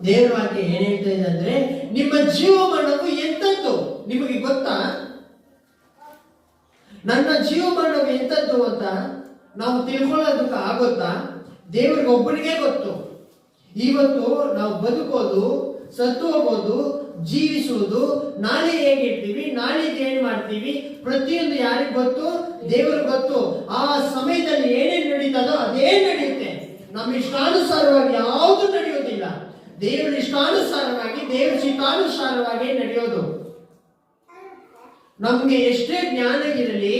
ದೇವರ ವಾಕ್ಯ ಏನ್ ಹೇಳ್ತಾ ಇದೆ ಅಂದ್ರೆ, ನಿಮ್ಮ ಜೀವಮಾನವು ಎಂತದ್ದು ನಿಮಗೆ ಗೊತ್ತಾ? ನನ್ನ ಜೀವಮಾನವು ಎಂತದ್ದು ಅಂತ ನಾವು ತಿಳ್ಕೊಳ್ಳೋದಕ್ಕೆ ಆಗುತ್ತಾ? ದೇವರಿಗೆ ಒಬ್ಬನಿಗೆ ಗೊತ್ತು. ಇವತ್ತು ನಾವು ಬದುಕೋದು, ಸತ್ತು ಹೋಗೋದು, ಜೀವಿಸುವುದು, ನಾಳೆ ಹೇಗಿರ್ತೀವಿ, ನಾಳೆ ಏನ್ ಮಾಡ್ತೀವಿ, ಪ್ರತಿಯೊಂದು ಯಾರಿಗೆ ಗೊತ್ತು? ದೇವರಿಗೆ ಗೊತ್ತು. ಆ ಸಮಯದಲ್ಲಿ ಏನೇನು ನಡೀತದೋ ಅದೇ ನಡೆಯುತ್ತೆ. ನಮ್ಮ ಇಷ್ಟಾನುಸಾರವಾಗಿ ಯಾವುದು ನಡೆಯೋದಿಲ್ಲ. ದೇವರ ಇಷ್ಟಾನುಸಾರವಾಗಿ, ದೇವರ ಚಿತ್ತಾನುಸಾರವಾಗಿ ನಡೆಯೋದು. ನಮ್ಗೆ ಎಷ್ಟೇ ಜ್ಞಾನ ಇರಲಿ,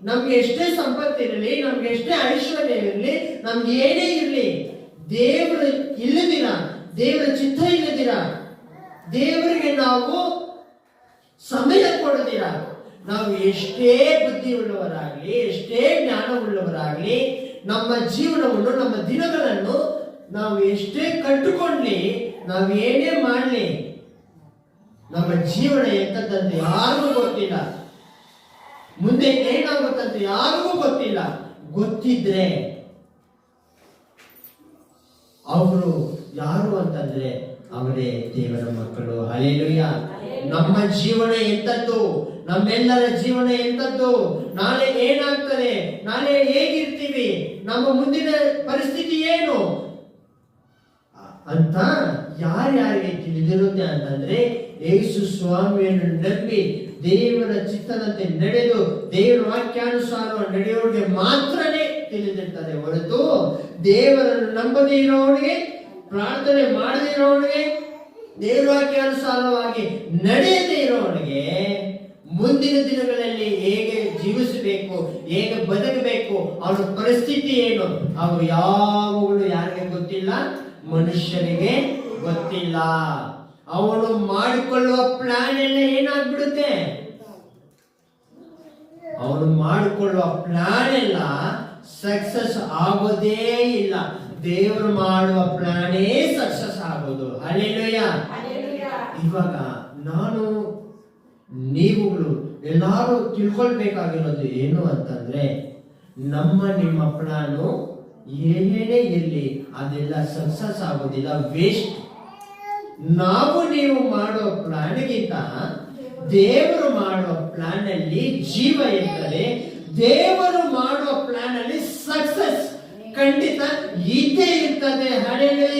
ನಮ್ಗೆ ಎಷ್ಟೇ ಸಂಪತ್ತಿರಲಿ, ನಮ್ಗೆ ಎಷ್ಟೇ ಐಶ್ವರ್ಯ ಇರಲಿ, ನಮ್ಗೆ ಏನೇ ಇರಲಿ, ದೇವರು ಇಲ್ಲದಿರ, ದೇವರ ಚಿತ್ತ ಇಲ್ಲದಿರ, ದೇವರಿಗೆ ನಾವು ಸಮಯ ಕೊಡದಿರ, ನಾವು ಎಷ್ಟೇ ಬುದ್ಧಿ ಉಳ್ಳವರಾಗ್ಲಿ, ಎಷ್ಟೇ ಜ್ಞಾನ ಉಳ್ಳವರಾಗ್ಲಿ, ನಮ್ಮ ಜೀವನವನ್ನು, ನಮ್ಮ ದಿನಗಳನ್ನು ನಾವು ಎಷ್ಟೇ ಕಟ್ಟುಕೊಂಡ್ಲಿ, ನಾವು ಏನೇ ಮಾಡಲಿ, ನಮ್ಮ ಜೀವನ ಎಂತಂತ ಯಾರಿಗೂ ಗೊತ್ತಿಲ್ಲ. ಮುಂದೆ ಏನಾಗುತ್ತಂತ ಯಾರಿಗೂ ಗೊತ್ತಿಲ್ಲ. ಗೊತ್ತಿದ್ರೆ ಅವರು ಯಾರು ಅಂತಂದ್ರೆ ಅವರೇ ದೇವರ ಮಕ್ಕಳು. ಹಲ್ಲೆಲೂಯಾ. ನಮ್ಮ ಜೀವನ ಎಂತದ್ದು, ನಮ್ಮೆಲ್ಲರ ಜೀವನ ಎಂತದ್ದು, ನಾಳೆ ಏನಾಗ್ತದೆ, ನಾಳೆ ಹೇಗಿರ್ತೀವಿ, ನಮ್ಮ ಮುಂದಿನ ಪರಿಸ್ಥಿತಿ ಏನು ಅಂತ ಯಾರ್ಯಾರಿಗೆ ತಿಳಿದಿರುತ್ತೆ ಅಂತಂದ್ರೆ, ಯೇಸು ಸ್ವಾಮಿಯನ್ನು ನಂಬಿ ದೇವರ ಚಿತ್ತದಂತೆ ನಡೆದು ದೇವರ ವಾಕ್ಯಾನುಸಾರ ನಡೆಯೋರಿಗೆ ಮಾತ್ರನೇ ತಿಳಿದಿರ್ತದೆ ಹೊರತು, ದೇವರನ್ನು ನಂಬದೇ ಇರೋರಿಗೆ, ಪ್ರಾರ್ಥನೆ ಮಾಡದೇ ಇರೋರಿಗೆ, ದೇವರ ವಾಕ್ಯಾನುಸಾರವಾಗಿ ನಡೆಯದೇ ಇರೋರಿಗೆ ಮುಂದಿನ ದಿನಗಳಲ್ಲಿ ಹೇಗೆ ಜೀವಿಸಬೇಕು, ಹೇಗೆ ಬದುಕಬೇಕು, ಅವರ ಪರಿಸ್ಥಿತಿ ಏನು, ಅವರು ಯಾವಾಗಲೂ ಯಾರಿಗೆ ಗೊತ್ತಿಲ್ಲ? ಮನುಷ್ಯನಿಗೆ ಗೊತ್ತಿಲ್ಲ. ಅವನು ಮಾಡಿಕೊಳ್ಳುವ ಪ್ಲಾನ್ ಎಲ್ಲ ಏನಾಗ್ಬಿಡುತ್ತೆ? ಅವನು ಮಾಡಿಕೊಳ್ಳುವ ಪ್ಲಾನ್ ಎಲ್ಲ ಸಕ್ಸಸ್ ಆಗೋದೇ ಇಲ್ಲ. ದೇವರು ಮಾಡುವ ಪ್ಲಾನೇ ಸಕ್ಸಸ್ ಆಗೋದು. ಹಲ್ಲೆಲೂಯಾ. ಇವಾಗ ನಾನು ನೀವುಗಳು ಎಲ್ಲಾರು ತಿಳ್ಕೊಳ್ಬೇಕಾಗಿರೋದು ಏನು ಅಂತಂದ್ರೆ, ನಿಮ್ಮ ಪ್ಲಾನು ಏನೇ ಇರಲಿ ಅದೆಲ್ಲ ಸಕ್ಸಸ್ ಆಗೋದಿಲ್ಲ, ವೇಸ್ಟ್. ನಾವು ನೀವು ಮಾಡೋ ಪ್ಲಾನ್ಗಿಂತ ದೇವರು ಮಾಡುವ ಪ್ಲಾನ್ ಅಲ್ಲಿ ಜೀವ ಇರ್ತದೆ. ದೇವರು ಮಾಡುವ ಪ್ಲಾನ್ ಅಲ್ಲಿ ಸಕ್ಸಸ್ ಖಂಡಿತ ಇದ್ದೇ ಇರ್ತದೆ. ಹಳೆಯ